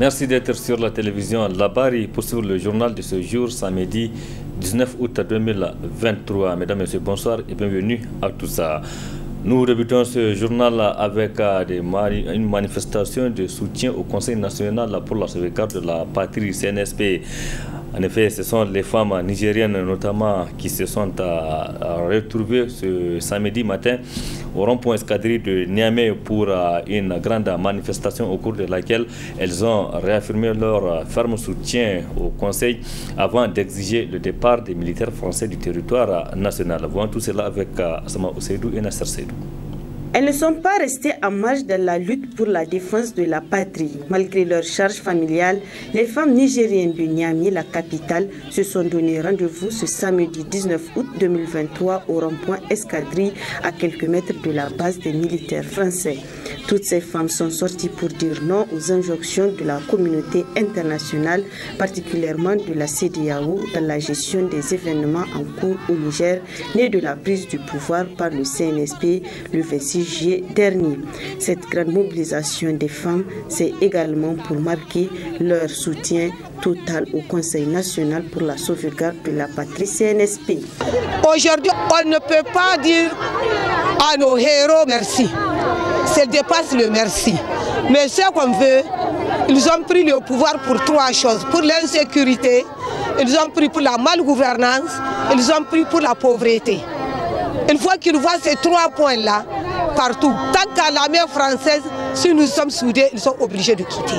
Merci d'être sur la télévision Labari pour suivre le journal de ce jour, samedi 19 août 2023. Mesdames et messieurs, bonsoir et bienvenue à tout ça. Nous débutons ce journal avec une manifestation de soutien au Conseil national pour la sauvegarde de la patrie CNSP. En effet, ce sont les femmes nigériennes notamment qui se sont retrouvées ce samedi matin au rond-point escadrille de Niamey pour une grande manifestation au cours de laquelle elles ont réaffirmé leur ferme soutien au Conseil avant d'exiger le départ des militaires français du territoire national. Voyons tout cela avec Asama Oseidou et Nasser Seydou. Elles ne sont pas restées en marge dans la lutte pour la défense de la patrie. Malgré leur charge familiale, les femmes nigériennes de Niamey, la capitale, se sont donné rendez-vous ce samedi 19 août 2023 au rond-point Escadrille, à quelques mètres de la base des militaires français. Toutes ces femmes sont sorties pour dire non aux injonctions de la communauté internationale, particulièrement de la CEDEAO, dans la gestion des événements en cours au Niger, nés de la prise du pouvoir par le CNSP le 26 juillet dernier. Cette grande mobilisation des femmes, c'est également pour marquer leur soutien total au Conseil national pour la sauvegarde de la patrie CNSP. Aujourd'hui, on ne peut pas dire à nos héros merci. Ça dépasse le merci. Mais ce qu'on veut, ils ont pris le pouvoir pour trois choses. Pour l'insécurité, ils ont pris pour la malgouvernance, ils ont pris pour la pauvreté. Il faut qu'ils voient ces trois points-là partout. Tant qu'à l'armée française, si nous sommes soudés, ils sont obligés de quitter.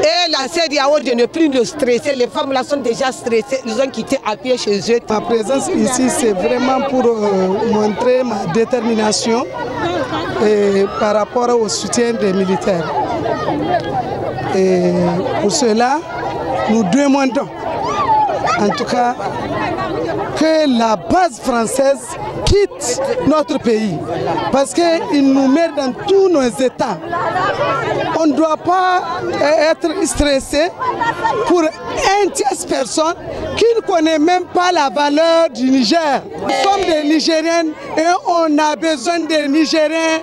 Et la CEDEAO de ne plus nous stresser, les femmes là sont déjà stressées, ils ont quitté à pied chez eux. Ma présence ici, c'est vraiment pour montrer ma détermination par rapport au soutien des militaires. Et pour cela, nous demandons, en tout cas, que la base française quitte notre pays, parce qu'il nous met dans tous nos états. On ne doit pas être stressé pour une tierce personne qui ne connaît même pas la valeur du Niger. Nous sommes des Nigériennes et on a besoin des Nigériens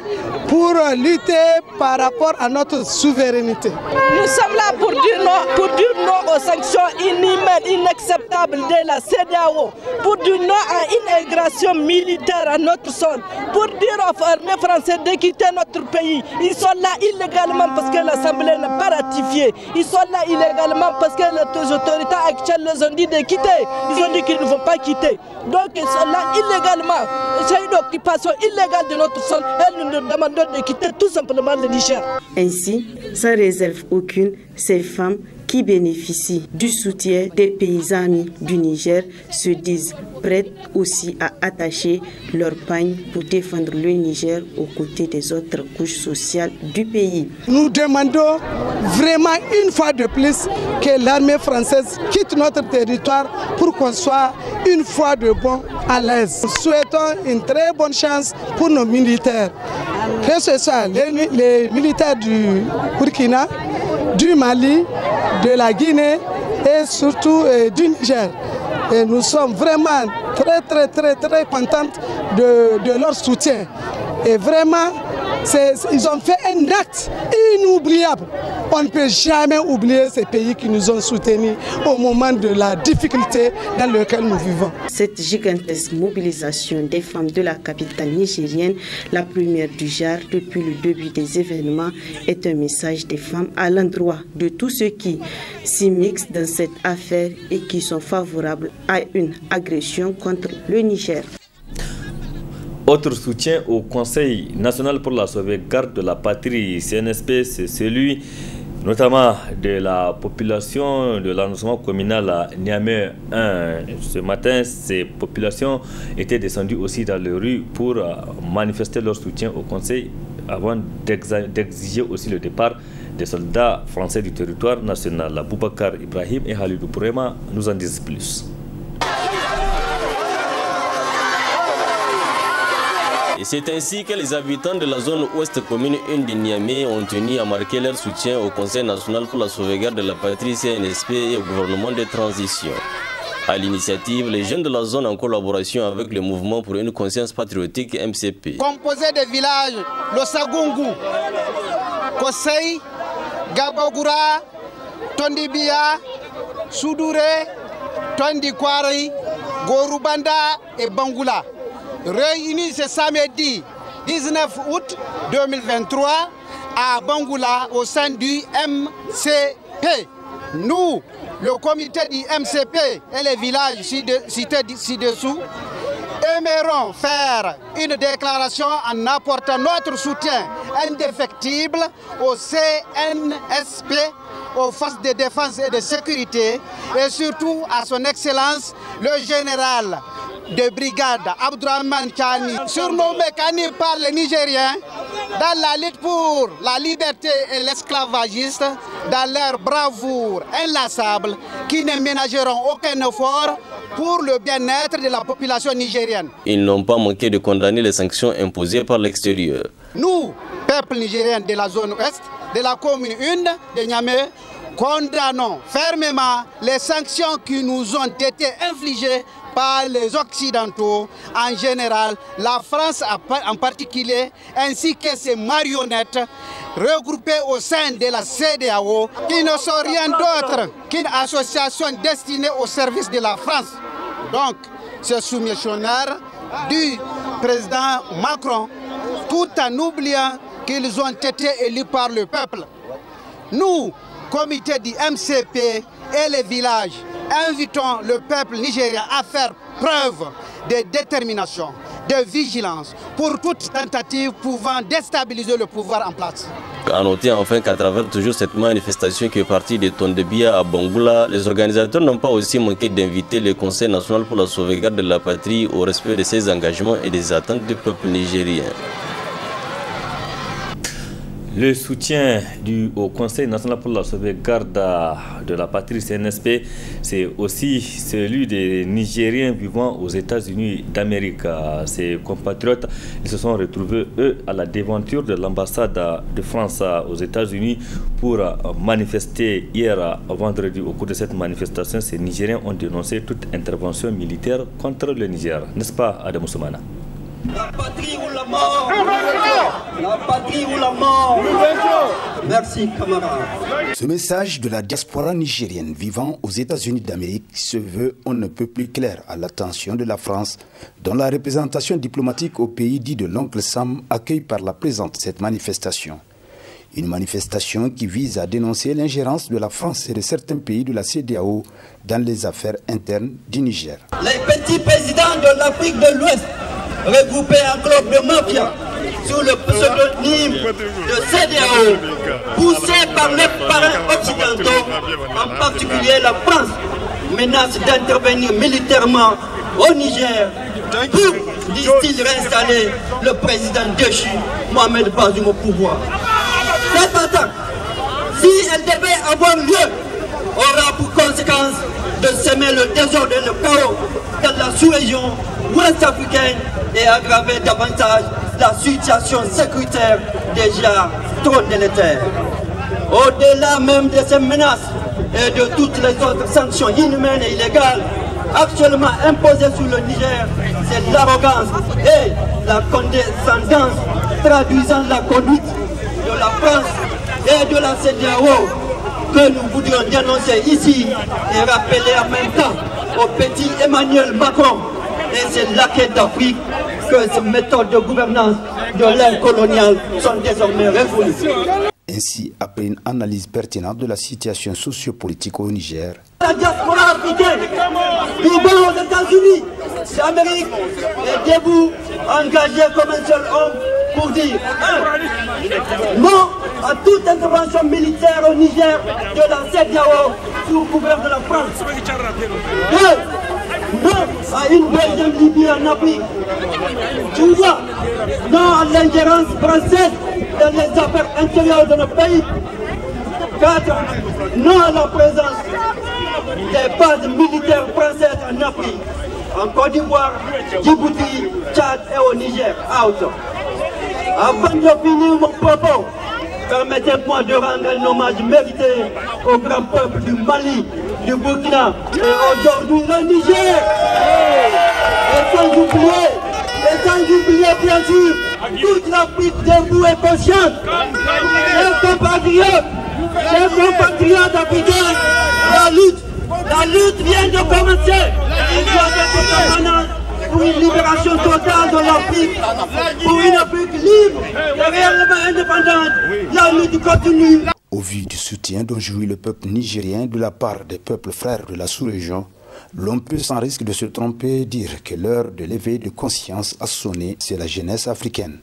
pour lutter par rapport à notre souveraineté. Nous sommes là pour dire non aux sanctions inhumaines, inacceptables de la CEDEAO, pour dire non à une intégration militaire à notre sol, pour dire aux armées françaises de quitter notre pays. Ils sont là illégalement parce que l'Assemblée n'a pas ratifié. Ils sont là illégalement parce que les autorités actuelles les ont dit de quitter. Ils ont dit qu'ils ne vont pas quitter. Donc ils sont là illégalement. C'est une occupation illégale de notre sol. Elles nous demandent de quitter tout simplement le Niger. Ainsi, sans réserve aucune, ces femmes qui bénéficient du soutien des pays amis du Niger se disent prêtes aussi à attacher leur pagne pour défendre le Niger aux côtés des autres couches sociales du pays. Nous demandons vraiment une fois de plus que l'armée française quitte notre territoire pour qu'on soit une fois de bon à l'aise. Nous souhaitons une très bonne chance pour nos militaires, que ce soit les militaires du Burkina, du Mali, de la Guinée et surtout du Niger. Et nous sommes vraiment très contentes de leur soutien. Et vraiment, ils ont fait un acte inoubliable. On ne peut jamais oublier ces pays qui nous ont soutenus au moment de la difficulté dans laquelle nous vivons. Cette gigantesque mobilisation des femmes de la capitale nigérienne, la première du genre depuis le début des événements, est un message des femmes à l'endroit de tous ceux qui s'immiscent dans cette affaire et qui sont favorables à une agression contre le Niger. Autre soutien au Conseil national pour la sauvegarde de la patrie CNSP, c'est celui notamment de la population de l'arrondissement communal à Niamey 1. Ce matin, ces populations étaient descendues aussi dans les rues pour manifester leur soutien au Conseil avant d'exiger aussi le départ des soldats français du territoire national. Boubacar Ibrahim et Halidou Bourema nous en disent plus. Et c'est ainsi que les habitants de la zone ouest commune 1 de Niamey ont tenu à marquer leur soutien au Conseil national pour la sauvegarde de la patrie CNSP et au gouvernement de transition. À l'initiative, les jeunes de la zone en collaboration avec le mouvement pour une conscience patriotique MCP. Composé des villages, le Sagungu, Kosei, Gabagoura, Tondibia, Soudouré, Tondikwari, Gorubanda et Bangoula. Réunis ce samedi 19 août 2023 à Bangoula au sein du MCP. Nous, le comité du MCP et les villages cités ci-dessous, aimerons faire une déclaration en apportant notre soutien indéfectible au CNSP, aux forces de défense et de sécurité, et surtout à son excellence, le général de brigade Abdourahmane Kani, surnommé Kani par les Nigériens, dans la lutte pour la liberté et l'esclavagiste, dans leur bravoure inlassable, qui ne ménageront aucun effort pour le bien-être de la population nigérienne. Ils n'ont pas manqué de condamner les sanctions imposées par l'extérieur. Nous, peuple nigérien de la zone ouest, de la commune 1 de Niamey, condamnons fermement les sanctions qui nous ont été infligées par les Occidentaux en général, la France en particulier, ainsi que ses marionnettes regroupées au sein de la CEDEAO, qui ne sont rien d'autre qu'une association destinée au service de la France. Donc, ces soumissionnaires du président Macron, tout en oubliant qu'ils ont été élus par le peuple. Nous, comité du MCP et les villages, invitons le peuple nigérien à faire preuve de détermination, de vigilance pour toute tentative pouvant déstabiliser le pouvoir en place. À noter enfin qu'à travers toujours cette manifestation qui est partie de Tondibia à Bangoula, les organisateurs n'ont pas aussi manqué d'inviter le Conseil national pour la sauvegarde de la patrie au respect de ses engagements et des attentes du peuple nigérien. Le soutien au Conseil national pour la sauvegarde de la patrie CNSP, c'est aussi celui des Nigériens vivant aux États-Unis d'Amérique. Ces compatriotes, ils se sont retrouvés, eux, à la devanture de l'ambassade de France aux États-Unis pour manifester hier vendredi. Au cours de cette manifestation, ces Nigériens ont dénoncé toute intervention militaire contre le Niger. N'est-ce pas, Adam Soumana? La patrie ou la mort. La patrie ou la mort. Merci, camarades. Ce message de la diaspora nigérienne vivant aux États-Unis d'Amérique se veut on ne peut plus clair à l'attention de la France, dont la représentation diplomatique au pays dit de l'oncle Sam accueille par la présente cette manifestation. Une manifestation qui vise à dénoncer l'ingérence de la France et de certains pays de la CEDEAO dans les affaires internes du Niger. Les petits présidents de l'Afrique de l'Ouest, regroupés en club de mafia, sous le pseudonyme de CEDEAO, poussés par les parrains occidentaux, en particulier la France, menacent d'intervenir militairement au Niger pour, disent-ils, réinstaller le président déchu, Mohamed Bazoum, au pouvoir. Cette attaque, si elle devait avoir lieu, aura pour conséquence de semer le désordre et le chaos dans la sous-région ouest-africaine et aggraver davantage la situation sécuritaire déjà trop délétère. Au-delà même de ces menaces et de toutes les autres sanctions inhumaines et illégales actuellement imposées sur le Niger, c'est l'arrogance et la condescendance traduisant la conduite de la France et de la CEDEAO que nous voudrions dénoncer ici et rappeler en même temps au petit Emmanuel Macron et ses laquais d'Afrique que ces méthodes de gouvernance de l'ère coloniale sont désormais révolues. Ainsi, après une analyse pertinente de la situation sociopolitique au Niger, la diaspora africaine vivant aux États-Unis d'Amérique est debout, engagé comme un seul homme pour dire 1. Non à toute intervention militaire au Niger de la CEDEAO sous couvert de la France. 2. Non à une deuxième Libye en Afrique. 3. Non à l'ingérence française dans les affaires intérieures de nos pays. 4. Non à la présence des bases militaires françaises en Afrique, en Côte d'Ivoire, Djibouti, Tchad et au Niger. Out. Avant de finir mon propos, permettez-moi de rendre un hommage mérité au grand peuple du Mali, du Burkina et aujourd'hui le Niger. Et sans oublier bien sûr toute l'Afrique debout et consciente. Les compatriotes, Chers compatriotes africains, la lutte vient de commencer. Il doit être permanente pour une libération totale de l'Afrique, pour une Afrique libre et réellement indépendante. La lutte continue. Au vu du soutien dont jouit le peuple nigérien de la part des peuples frères de la sous-région, l'on peut sans risque de se tromper dire que l'heure de l'éveil de conscience a sonné, c'est la jeunesse africaine.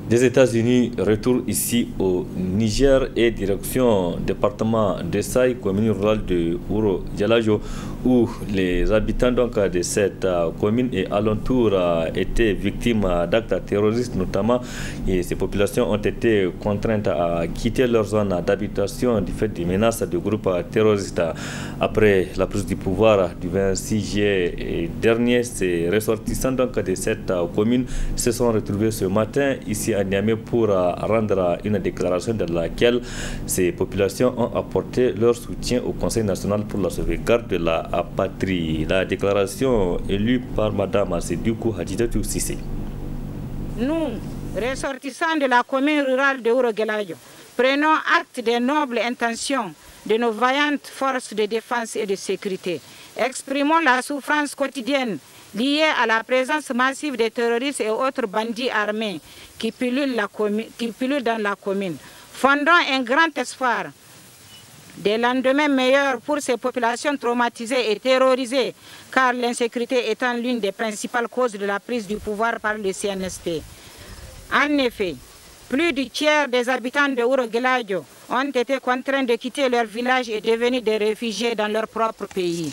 Des États-Unis, retour ici au Niger et direction département d'Essaï, commune rurale de Ouro Dialajo, où les habitants donc, de cette commune et alentour étaient victimes d'actes terroristes notamment, et ces populations ont été contraintes à quitter leur zone d'habitation du fait des menaces de groupes terroristes. Après la prise du pouvoir du 26 juillet dernier, ces ressortissants donc, de cette commune se sont retrouvés ce matin ici à Niamey pour rendre une déclaration dans laquelle ces populations ont apporté leur soutien au Conseil national pour la sauvegarde de la patrie. La déclaration est lue par Mme Sédoukou Hadjidatou Sissé. Nous, ressortissants de la commune rurale de Ouro Dialajo, prenons acte des nobles intentions de nos vaillantes forces de défense et de sécurité. Exprimons la souffrance quotidienne liée à la présence massive des terroristes et autres bandits armés qui pullulent dans la commune. Fondons un grand espoir des lendemains meilleurs pour ces populations traumatisées et terrorisées, car l'insécurité étant l'une des principales causes de la prise du pouvoir par le CNSP. En effet, plus du tiers des habitants de Ouro Dialajo ont été contraints de quitter leur village et devenir des réfugiés dans leur propre pays.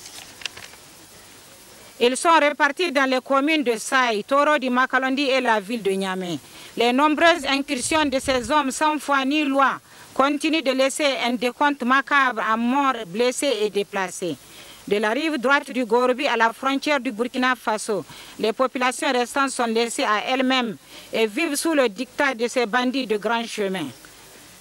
Ils sont répartis dans les communes de Saï, Toro di Makalondi et la ville de Niamey. Les nombreuses incursions de ces hommes sans foi ni loi continuent de laisser un décompte macabre à morts, blessés et déplacés. De la rive droite du Gorobi à la frontière du Burkina Faso, les populations restantes sont laissées à elles-mêmes et vivent sous le diktat de ces bandits de grand chemin.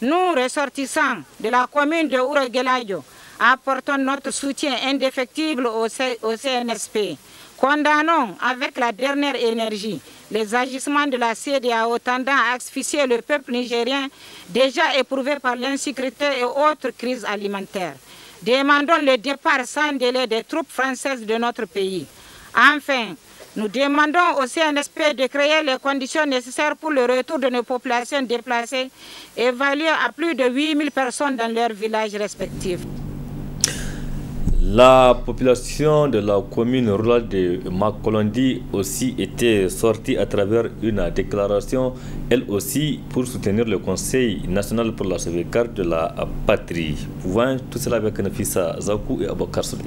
Nous, ressortissants de la commune de Ouro Dialajo, apportons notre soutien indéfectible au CNSP. Condamnons avec la dernière énergie les agissements de la CEDEAO tendant à asphyxier le peuple nigérien déjà éprouvé par l'insécurité et autres crises alimentaires. Demandons le départ sans délai des troupes françaises de notre pays. Enfin, nous demandons au CNSP de créer les conditions nécessaires pour le retour de nos populations déplacées, évaluées à plus de 8000 personnes dans leurs villages respectifs. La population de la commune rurale de Makolondi aussi était sortie à travers une déclaration, elle aussi pour soutenir le Conseil national pour la sauvegarde de la patrie. Pouvant tout cela avec Nafissa Zakou et Abokar Souli.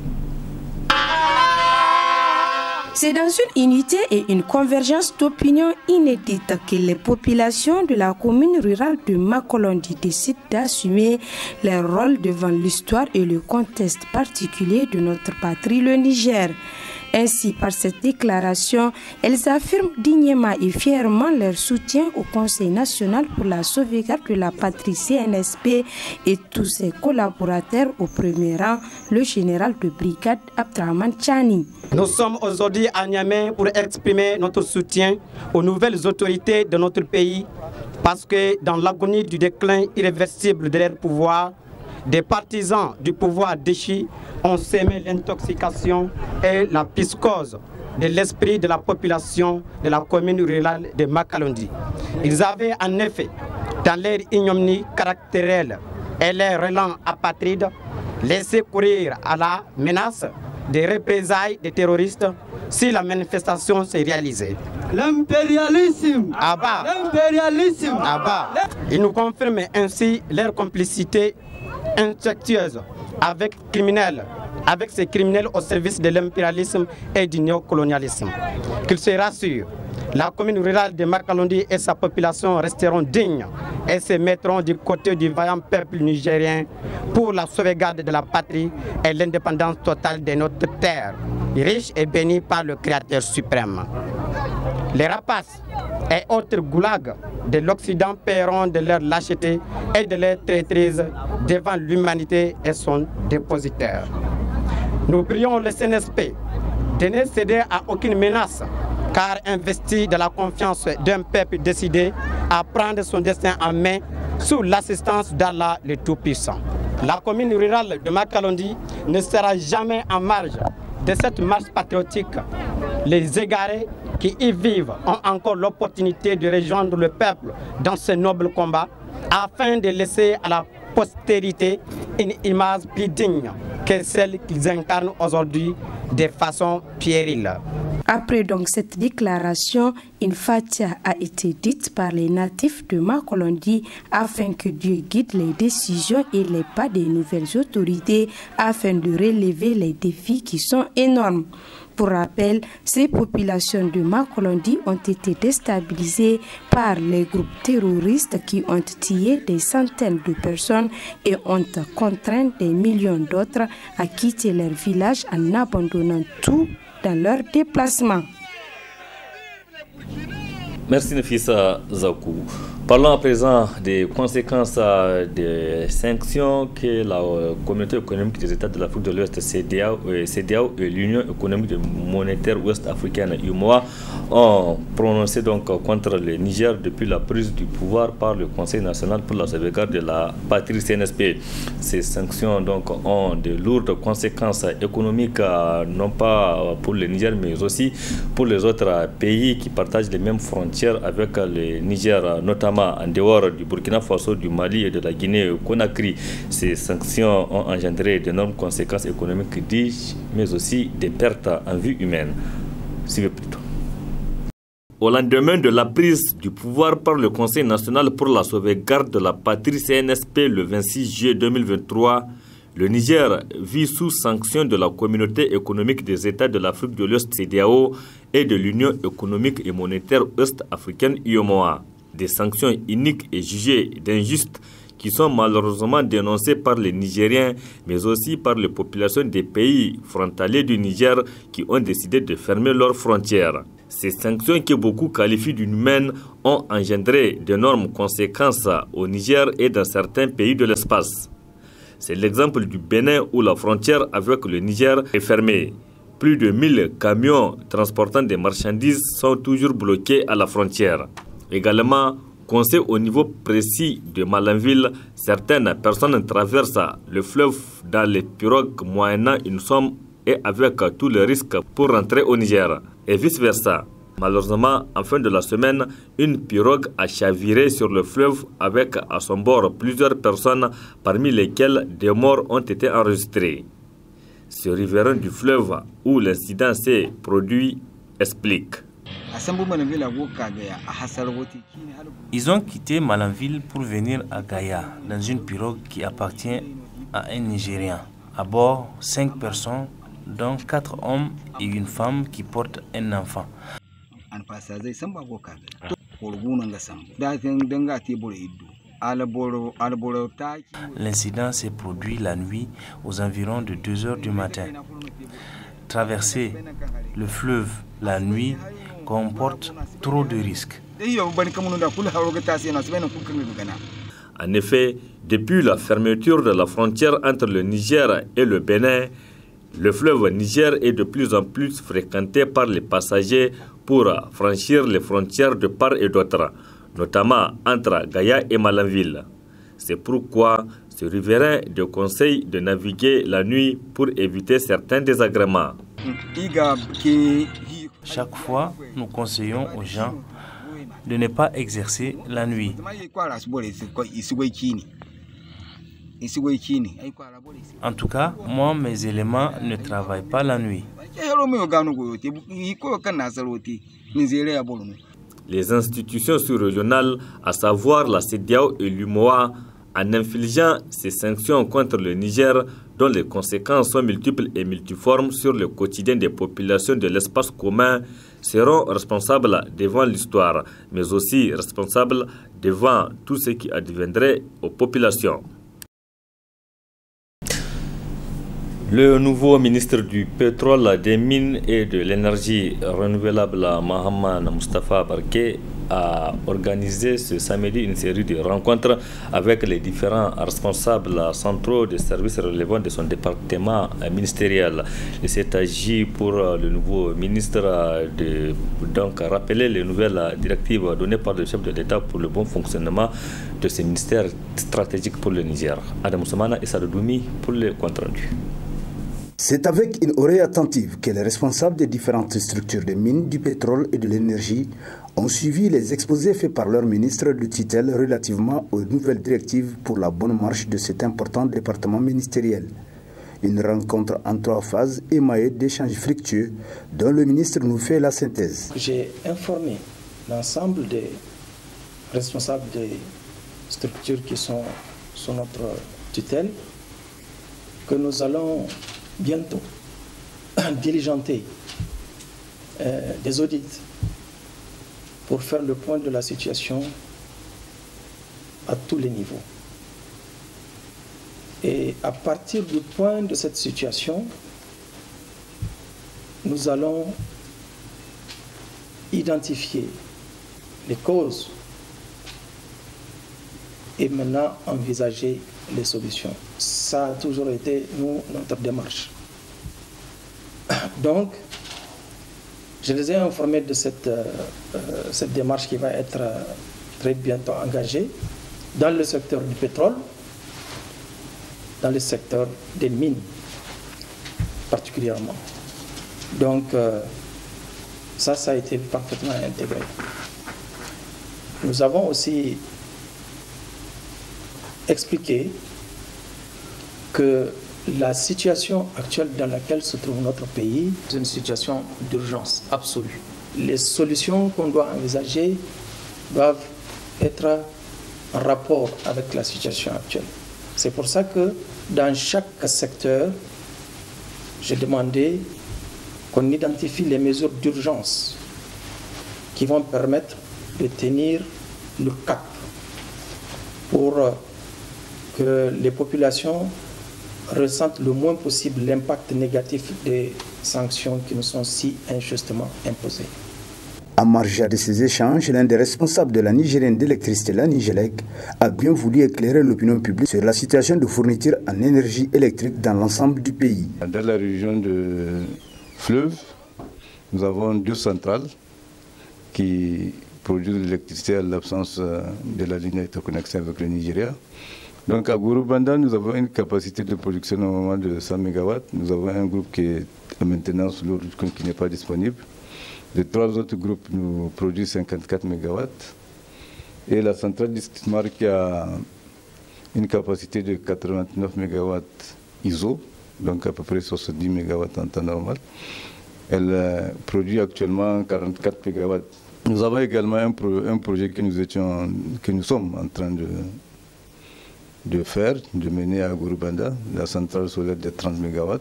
C'est dans une unité et une convergence d'opinions inédite que les populations de la commune rurale de Makolondi décident d'assumer leur rôle devant l'histoire et le contexte particulier de notre patrie, le Niger. Ainsi, par cette déclaration, elles affirment dignement et fièrement leur soutien au Conseil national pour la sauvegarde de la patrie CNSP et tous ses collaborateurs, au premier rang le général de brigade Abdraman Tchani. Nous sommes aujourd'hui à Niamey pour exprimer notre soutien aux nouvelles autorités de notre pays parce que dans l'agonie du déclin irréversible de leur pouvoir, des partisans du pouvoir déchu ont sémé l'intoxication et la psychose de l'esprit de la population de la commune rurale de Makalondi. Ils avaient en effet, dans leur ignominie caractérielle et leur élan apatride, laissé courir à la menace des représailles des terroristes si la manifestation s'est réalisée. L'impérialisme! Abba! L'impérialisme! Abba! Ils nous confirment ainsi leur complicité infectieuse avec ces criminels au service de l'impérialisme et du néocolonialisme. Qu'ils se rassurent, la commune rurale de Makalondi et sa population resteront dignes et se mettront du côté du vaillant peuple nigérien pour la sauvegarde de la patrie et l'indépendance totale de notre terre, riche et bénie par le Créateur suprême. Les rapaces et autres goulags de l'Occident paieront de leur lâcheté et de leur traîtrise devant l'humanité et son dépositaire. Nous prions le CNSP de ne céder à aucune menace, car investi de la confiance d'un peuple décidé à prendre son destin en main sous l'assistance d'Allah le Tout-Puissant. La commune rurale de Makalondi ne sera jamais en marge de cette marche patriotique. Les égarés qui y vivent ont encore l'opportunité de rejoindre le peuple dans ce noble combat afin de laisser à la postérité une image plus digne que celle qu'ils incarnent aujourd'hui de façon puérile. Après donc cette déclaration, une fatia a été dite par les natifs de Makolondi afin que Dieu guide les décisions et les pas des nouvelles autorités afin de relever les défis qui sont énormes. Pour rappel, ces populations de Makolondi ont été déstabilisées par les groupes terroristes qui ont tué des centaines de personnes et ont contraint des millions d'autres à quitter leur village en abandonnant tout dans leur déplacement. Merci Nafisa Zakou. Parlons à présent des conséquences des sanctions que la communauté économique des États de l'Afrique de l'Ouest, CEDEAO et l'Union économique et monétaire ouest-africaine, UEMOA, ont prononcé donc contre le Niger depuis la prise du pouvoir par le Conseil national pour la sauvegarde de la patrie CNSP. Ces sanctions donc ont de lourdes conséquences économiques, non pas pour le Niger, mais aussi pour les autres pays qui partagent les mêmes frontières avec le Niger, notamment en dehors du Burkina Faso, du Mali et de la Guinée-Conakry. Ces sanctions ont engendré d'énormes conséquences économiques, mais aussi des pertes en vie humaine. Suivez plutôt. Au lendemain de la prise du pouvoir par le Conseil national pour la sauvegarde de la patrie CNSP le 26 juillet 2023, le Niger vit sous sanction de la communauté économique des États de l'Afrique de l'Ouest, CEDEAO, et de l'Union économique et monétaire ouest-africaine, UEMOA. Des sanctions iniques et jugées d'injustes qui sont malheureusement dénoncées par les Nigériens, mais aussi par les populations des pays frontaliers du Niger qui ont décidé de fermer leurs frontières. Ces sanctions, que beaucoup qualifient d'inhumaines, ont engendré d'énormes conséquences au Niger et dans certains pays de l'espace. C'est l'exemple du Bénin où la frontière avec le Niger est fermée. Plus de 1000 camions transportant des marchandises sont toujours bloqués à la frontière. Également, qu'on sait au niveau précis de Malanville, certaines personnes traversent le fleuve dans les pirogues moyennant une somme et avec tous les risques pour rentrer au Niger, et vice-versa. Malheureusement, en fin de la semaine, une pirogue a chaviré sur le fleuve avec à son bord plusieurs personnes, parmi lesquelles des morts ont été enregistrés. Ce riverain du fleuve où l'incident s'est produit explique. Ils ont quitté Malanville pour venir à Gaïa dans une pirogue qui appartient à un Nigérien. À bord, 5 personnes, dont 4 hommes et une femme qui porte un enfant. L'incident s'est produit la nuit aux environs de 2 heures du matin. Traverser le fleuve la nuit comporte trop de risques. En effet, depuis la fermeture de la frontière entre le Niger et le Bénin, le fleuve Niger est de plus en plus fréquenté par les passagers pour franchir les frontières de part et d'autre, notamment entre Gaïa et Malanville. C'est pourquoi ce riverain de conseille de naviguer la nuit pour éviter certains désagréments. Chaque fois, nous conseillons aux gens de ne pas exercer la nuit. En tout cas, moi, mes éléments ne travaillent pas la nuit. Les institutions sous-régionales, à savoir la CEDEAO et l'UEMOA, en infligeant ces sanctions contre le Niger, dont les conséquences sont multiples et multiformes sur le quotidien des populations de l'espace commun, seront responsables devant l'histoire, mais aussi responsables devant tout ce qui adviendrait aux populations. Le nouveau ministre du pétrole, des mines et de l'énergie renouvelable, Mahaman Mustafa Barke, a organisé ce samedi une série de rencontres avec les différents responsables centraux des services relevant de son département ministériel. Il s'est agi pour le nouveau ministre de rappeler les nouvelles directives données par le chef de l'État pour le bon fonctionnement de ce ministère stratégique pour le Niger. Adam Soumana et Sadoumi pour le compte rendu. C'est avec une oreille attentive que les responsables des différentes structures de mines, du pétrole et de l'énergie ont suivi les exposés faits par leur ministre de tutelle relativement aux nouvelles directives pour la bonne marche de cet important département ministériel. Une rencontre en 3 phases émaillée d'échanges fructueux dont le ministre nous fait la synthèse. J'ai informé l'ensemble des responsables des structures qui sont sous notre tutelle que nous allons bientôt diligenter des audits pour faire le point de la situation à tous les niveaux. Et à partir du point de cette situation, nous allons identifier les causes et maintenant envisager les solutions. Ça a toujours été, nous, notre démarche. Donc, je les ai informés de cette démarche qui va être très bientôt engagée dans le secteur du pétrole, dans le secteur des mines particulièrement. Donc, ça a été parfaitement intégré. Nous avons aussi expliqué que la situation actuelle dans laquelle se trouve notre pays est une situation d'urgence absolue. Les solutions qu'on doit envisager doivent être en rapport avec la situation actuelle. C'est pour ça que dans chaque secteur, j'ai demandé qu'on identifie les mesures d'urgence qui vont permettre de tenir le cap pour que les populations ressentent le moins possible l'impact négatif des sanctions qui nous sont si injustement imposées. En marge de ces échanges, l'un des responsables de la Nigérienne d'électricité, la Nigélec, a bien voulu éclairer l'opinion publique sur la situation de fourniture en énergie électrique dans l'ensemble du pays. Dans la région de Fleuve, nous avons 2 centrales qui produisent l'électricité à l'absence de la ligne interconnexion avec le Nigeria. Donc à Gorubanda, nous avons une capacité de production normalement de 100 MW. Nous avons un groupe qui est maintenant sous l'eau qui n'est pas disponible. Les 3 autres groupes nous produisent 54 MW. Et la centrale d'Istismar qui a une capacité de 89 MW ISO, donc à peu près 70 MW en temps normal. Elle produit actuellement 44 MW. Nous avons également un projet que nous sommes en train de mener à Gorubanda, la centrale solaire de 30 MW.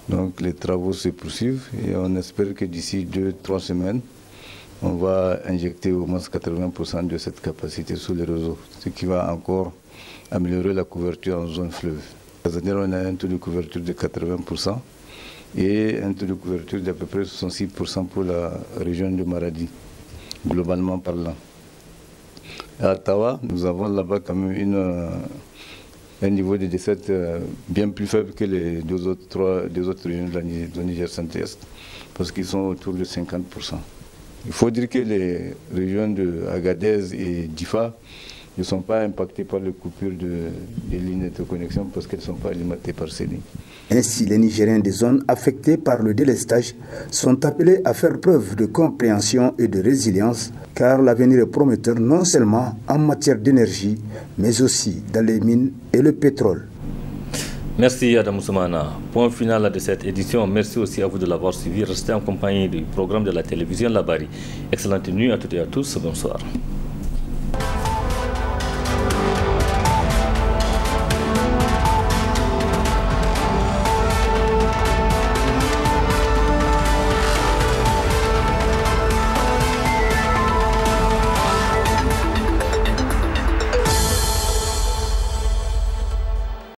Donc les travaux se poursuivent et on espère que d'ici 2-3 semaines, on va injecter au moins 80% de cette capacité sur les réseaux, ce qui va encore améliorer la couverture en zone fleuve. C'est-à-dire on a un taux de couverture de 80% et un taux de couverture d'à peu près 66% pour la région de Maradi, globalement parlant. À Tawa, nous avons là-bas quand même un niveau de décès bien plus faible que les deux autres régions de Niger centre-est, parce qu'ils sont autour de 50%. Il faut dire que les régions de Agadez et Difa ne sont pas impactées par les coupures des lignes de connexion parce qu'elles ne sont pas alimentées par ces lignes. Ainsi, les Nigériens des zones affectées par le délestage sont appelés à faire preuve de compréhension et de résilience, car l'avenir est prometteur non seulement en matière d'énergie, mais aussi dans les mines et le pétrole. Merci Adam Soumana. Point final de cette édition. Merci aussi à vous de l'avoir suivi. Restez en compagnie du programme de la télévision Labari. Excellente nuit à toutes et à tous. Bonsoir.